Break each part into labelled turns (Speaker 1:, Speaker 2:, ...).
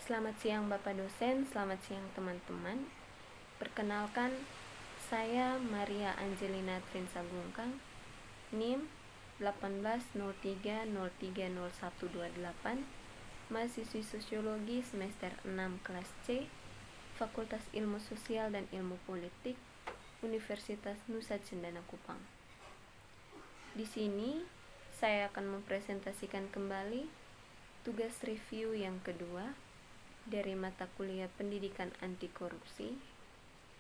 Speaker 1: Selamat siang Bapak dosen, selamat siang teman-teman. Perkenalkan, saya Maria Angelina Trinsagungkang, NIM 1803030128, mahasiswi Sosiologi semester 6 kelas C, Fakultas Ilmu Sosial dan Ilmu Politik, Universitas Nusa Cendana Kupang. Di sini saya akan mempresentasikan kembali tugas review yang kedua dari mata kuliah Pendidikan Anti Korupsi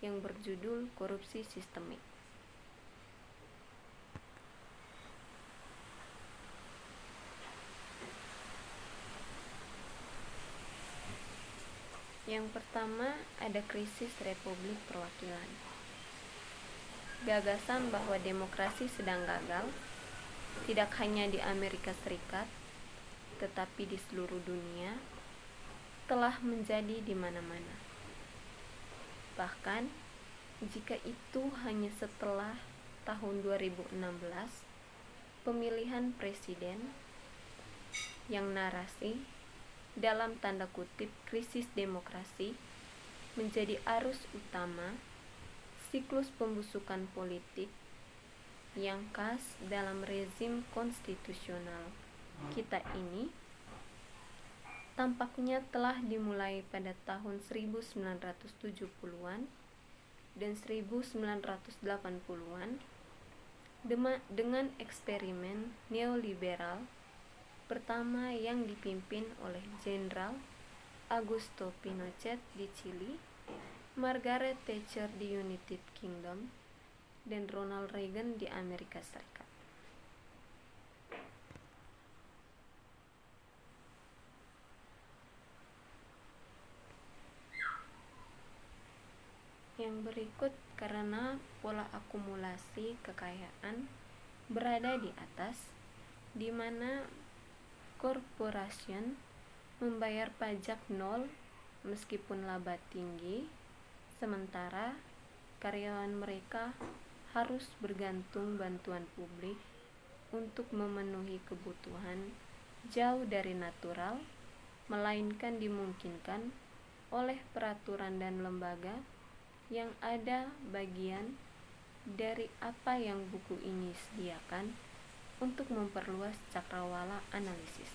Speaker 1: yang berjudul Korupsi Sistemik. Yang pertama, ada krisis Republik Perwakilan. Gagasan bahwa demokrasi sedang gagal tidak hanya di Amerika Serikat, tetapi di seluruh dunia telah menjadi di mana-mana. Bahkan, jika itu hanya setelah tahun 2016, pemilihan presiden yang narasi dalam tanda kutip krisis demokrasi menjadi arus utama siklus pembusukan politik yang khas dalam rezim konstitusional kita ini tampaknya telah dimulai pada tahun 1970-an dan 1980-an dengan eksperimen neoliberal pertama yang dipimpin oleh Jenderal Augusto Pinochet di Chili, Margaret Thatcher di United Kingdom, dan Ronald Reagan di Amerika Serikat. Yang berikut karena pola akumulasi kekayaan berada di atas, di mana corporation membayar pajak nol meskipun laba tinggi, sementara karyawan mereka harus bergantung bantuan publik untuk memenuhi kebutuhan jauh dari natural, melainkan dimungkinkan oleh peraturan dan lembaga yang ada bagian dari apa yang buku ini sediakan untuk memperluas cakrawala analisis.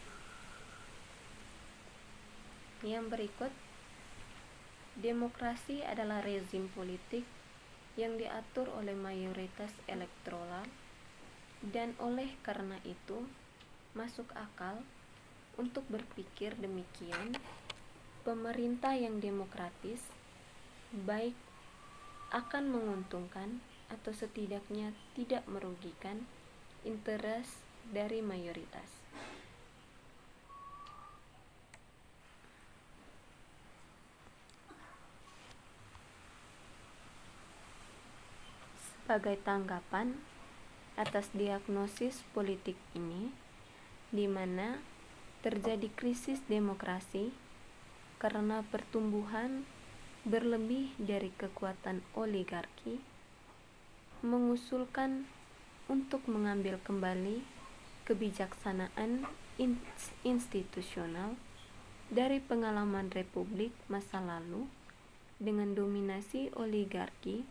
Speaker 1: Yang berikut, demokrasi adalah rezim politik yang diatur oleh mayoritas elektoral dan oleh karena itu masuk akal untuk berpikir demikian. Pemerintah yang demokratis baik akan menguntungkan atau setidaknya tidak merugikan interest dari mayoritas. Sebagai tanggapan atas diagnosis politik ini, di mana terjadi krisis demokrasi karena pertumbuhan berlebih dari kekuatan oligarki, mengusulkan untuk mengambil kembali kebijaksanaan institusional dari pengalaman republik masa lalu dengan dominasi oligarki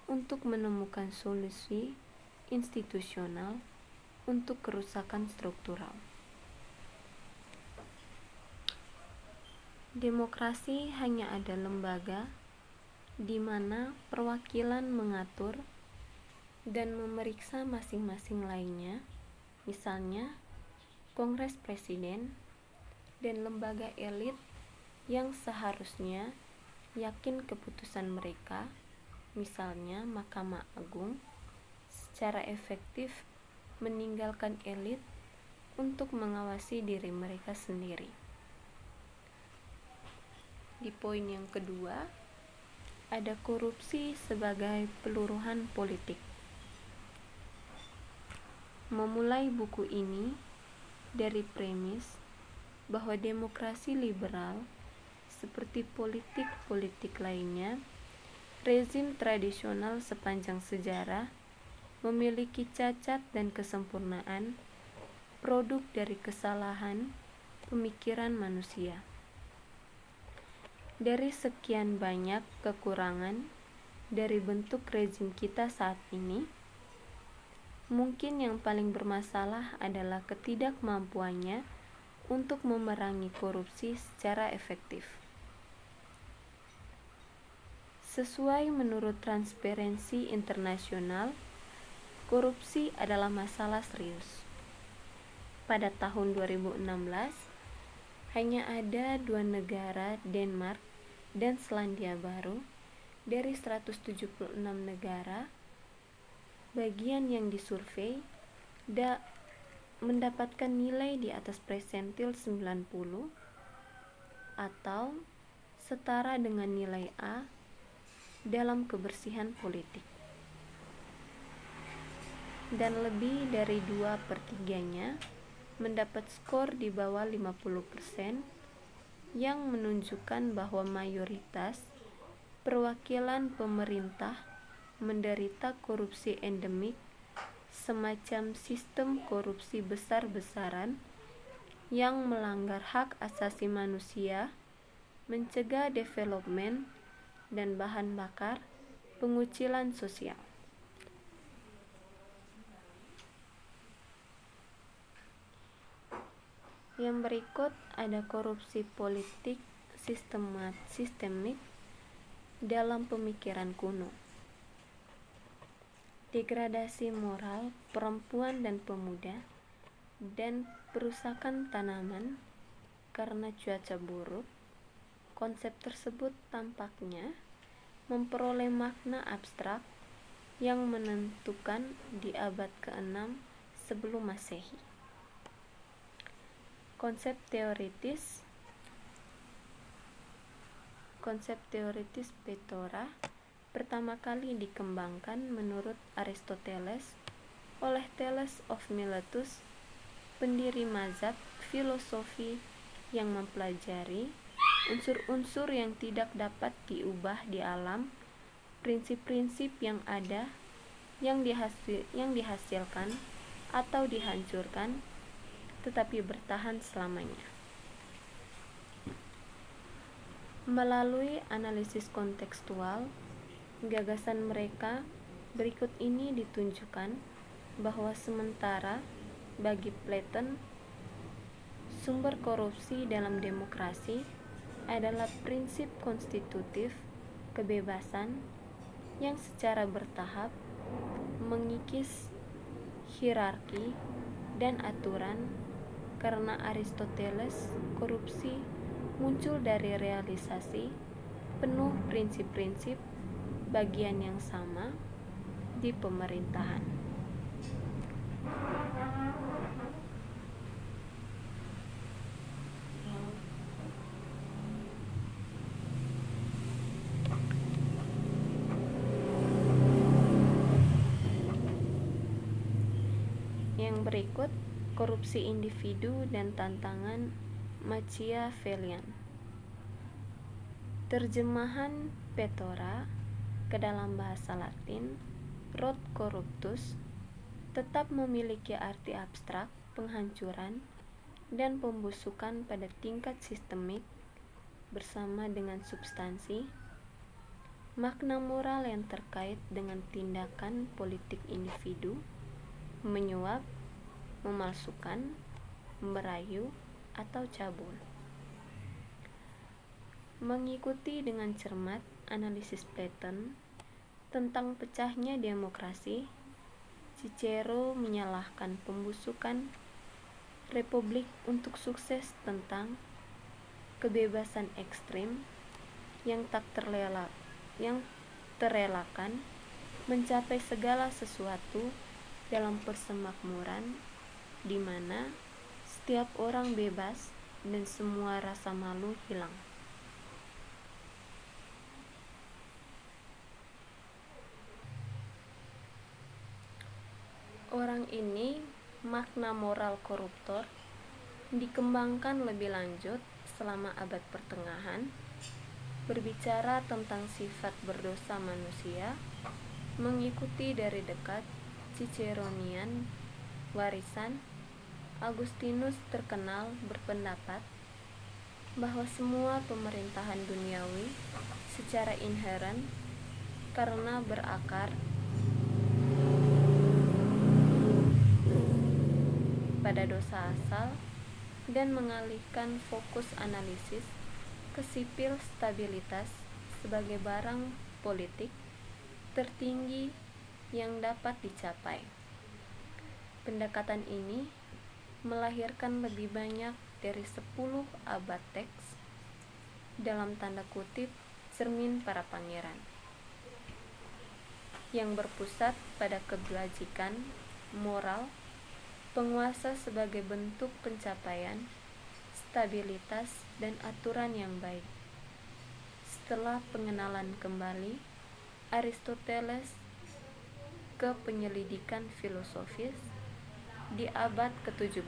Speaker 1: untuk menemukan solusi institusional untuk kerusakan struktural. Demokrasi hanya ada lembaga di mana perwakilan mengatur dan memeriksa masing-masing lainnya, misalnya Kongres Presiden dan lembaga elit yang seharusnya yakin keputusan mereka, misalnya Mahkamah Agung, secara efektif meninggalkan elit untuk mengawasi diri mereka sendiri. Di poin yang kedua, ada korupsi sebagai peluruhan politik. Memulai buku ini dari premis bahwa demokrasi liberal seperti politik-politik lainnya, rezim tradisional sepanjang sejarah memiliki cacat dan kesempurnaan, produk dari kesalahan pemikiran manusia. Dari sekian banyak kekurangan dari bentuk rezim kita saat ini, mungkin yang paling bermasalah adalah ketidakmampuannya untuk memerangi korupsi secara efektif. Sesuai menurut Transparency International, korupsi adalah masalah serius. Pada tahun 2016, hanya ada 2 negara, Denmark dan Selandia Baru, dari 176 negara bagian yang disurvei mendapatkan nilai di atas persentil 90 atau setara dengan nilai A dalam kebersihan politik, dan lebih dari 2/3-nya mendapat skor di bawah 50%, yang menunjukkan bahwa mayoritas perwakilan pemerintah menderita korupsi endemik, semacam sistem korupsi besar-besaran yang melanggar hak asasi manusia, mencegah development, dan bahan bakar pengucilan sosial. Yang berikut ada korupsi politik sistemik dalam pemikiran kuno. Degradasi moral perempuan dan pemuda, dan perusakan tanaman karena cuaca buruk. Konsep tersebut tampaknya memperoleh makna abstrak yang menentukan di abad ke-6 sebelum Masehi. Konsep teoritis petora pertama kali dikembangkan menurut Aristoteles oleh Thales of Miletus, pendiri mazhab filosofi yang mempelajari unsur-unsur yang tidak dapat diubah di alam, prinsip-prinsip yang ada, yang dihasilkan atau dihancurkan, tetapi bertahan selamanya. Melalui analisis kontekstual, gagasan mereka berikut ini ditunjukkan bahwa sementara bagi Platon, sumber korupsi dalam demokrasi adalah prinsip konstitutif kebebasan yang secara bertahap mengikis hierarki dan aturan. Karena Aristoteles, korupsi muncul dari realisasi penuh prinsip-prinsip bagian yang sama di pemerintahan. Yang berikut korupsi individu dan tantangan Machiavellian. Terjemahan Petora ke dalam bahasa Latin, Rot corruptus, tetap memiliki arti abstrak penghancuran dan pembusukan pada tingkat sistemik bersama dengan substansi, makna moral yang terkait dengan tindakan politik individu, menyuap, memalsukan, merayu, atau cabul. Mengikuti dengan cermat analisis Platon tentang pecahnya demokrasi, Cicero menyalahkan pembusukan republik untuk sukses tentang kebebasan ekstrim yang terelakkan mencapai segala sesuatu dalam persemakmuran, di mana setiap orang bebas dan semua rasa malu hilang. Orang ini, makna moral koruptor, dikembangkan lebih lanjut selama abad pertengahan, berbicara tentang sifat berdosa manusia, mengikuti dari dekat Ciceronian warisan. Augustinus terkenal berpendapat bahwa semua pemerintahan duniawi secara inheren karena berakar pada dosa asal dan mengalihkan fokus analisis ke sipil stabilitas sebagai barang politik tertinggi yang dapat dicapai. Pendekatan ini melahirkan lebih banyak dari 10 abad teks dalam tanda kutip cermin para pangeran yang berpusat pada kebajikan moral penguasa sebagai bentuk pencapaian stabilitas dan aturan yang baik. Setelah pengenalan kembali Aristoteles ke penyelidikan filosofis di abad ke-17,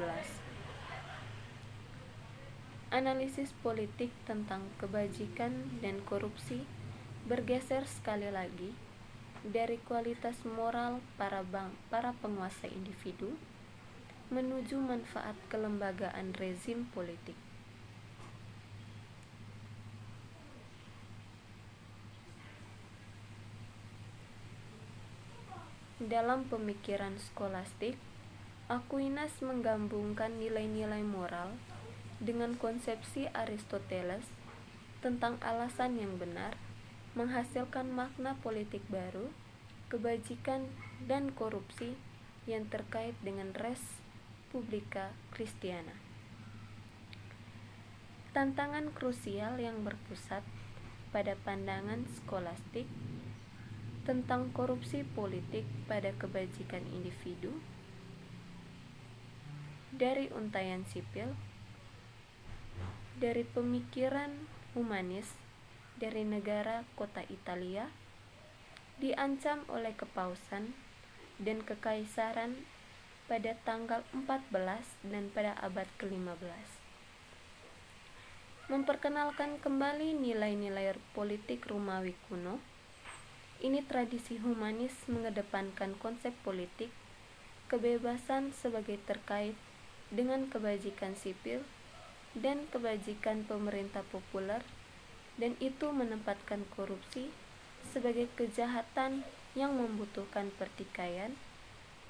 Speaker 1: analisis politik tentang kebajikan dan korupsi bergeser sekali lagi dari kualitas moral para penguasa individu menuju manfaat kelembagaan rezim politik. Dalam pemikiran skolastik, Aquinas menggabungkan nilai-nilai moral dengan konsepsi Aristoteles tentang alasan yang benar, menghasilkan makna politik baru, kebajikan dan korupsi yang terkait dengan res publica Christiana. Tantangan krusial yang berpusat pada pandangan skolastik tentang korupsi politik pada kebajikan individu dari untayan sipil, dari pemikiran humanis dari negara kota Italia, diancam oleh kepausan dan kekaisaran pada tanggal 14 dan pada abad ke-15. Memperkenalkan kembali nilai-nilai politik Romawi kuno, ini tradisi humanis mengedepankan konsep politik kebebasan sebagai terkait dengan kebajikan sipil dan kebajikan pemerintah populer, dan itu menempatkan korupsi sebagai kejahatan yang membutuhkan pertikaian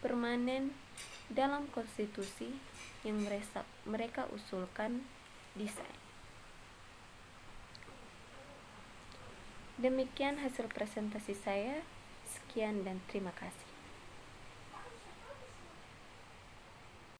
Speaker 1: permanen dalam konstitusi yang mereka usulkan desain. Demikian hasil presentasi saya. Sekian dan terima kasih.